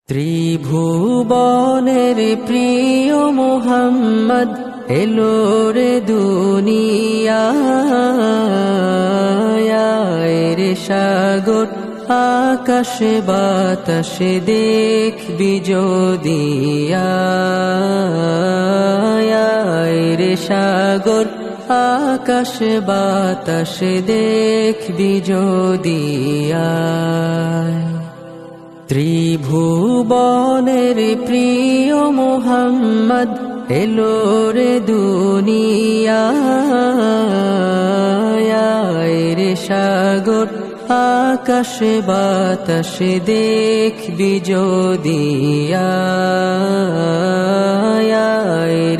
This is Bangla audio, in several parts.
ত্রিভুবনের প্রিয় মুহাম্মদ এলো রে দুনিয়ায় রে সাগর আকাশে বাতাসে দেখবি যদি রে সাগর আকাশে বাতাসে দেখবি যদি ত্রিভুবনের প্রিয় মুহাম্মদ এলো রে দুনিয়ায় রে সাগর আকাশে বাতাসে দেখবি যদি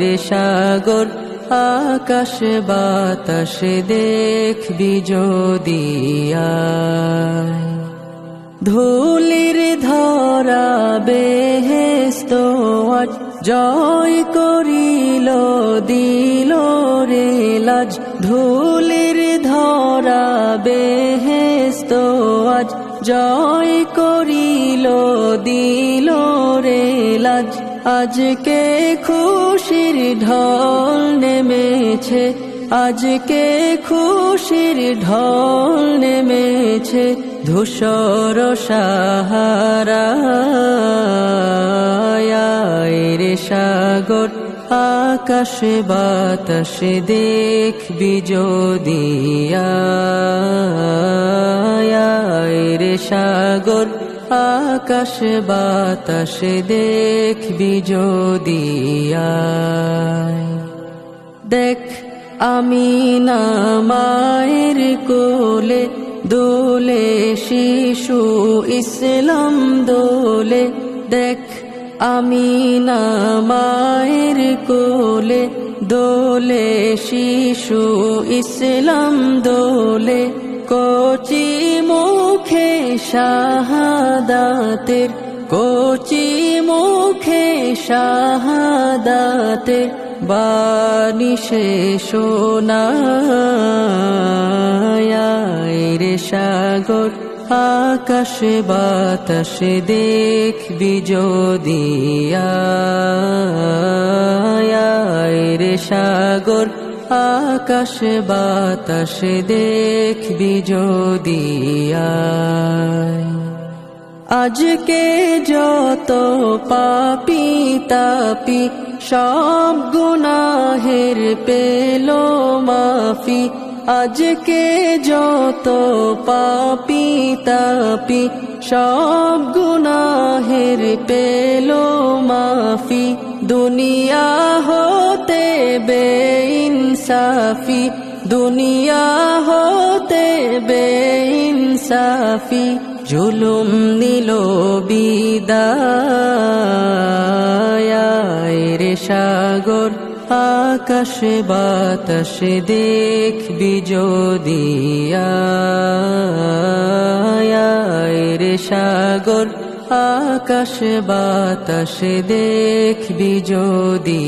রে সাগর আকাশে বাতাসে দেখবি যদি ধুলির ধরা বেহেশত আজ জয় করিল দিল রে লাজ ধুলির ধরা বেহেশত আজ জয় করিল দিল রে লাজ আজকে খুশির ঢল নেমেছে আজকে খুশির ঢল নেমেছে ধূসর সাহারা রে সাগর আকাশে বাতাসে দেখবি যদি রে সাগর আকাশে বাতাসে দেখবি যদি দেখ আমিনা মায়ের কোলে দোলে শিশু ইসলাম দোলে দেখ আমিনা মায়ের কোলে দোলে শিশু ইসলাম দোলে কচি মুখে শাহাদাতের কচি মুখে শাহাদাতের বাণী সে শোনায় রে সাগর আকাশে বাতাসে দেখবি যদি রে সাগর আকাশে বাতাসে দেখবি যদি আজকে যত পাপী তাপি সব গুনাহের পেল মাফি আজকে যত পাপী তাপি সব গুনাহের পেল মাফি দুনিয়া হতে বেইনসাফি দুনিয়া হতে বেইনসাফি জুলুম নিল বিদায় রে সাগর আকাশে বাতাসে দেখবি যদি রে সাগর আকাশে বাতাসে দেখবি যদি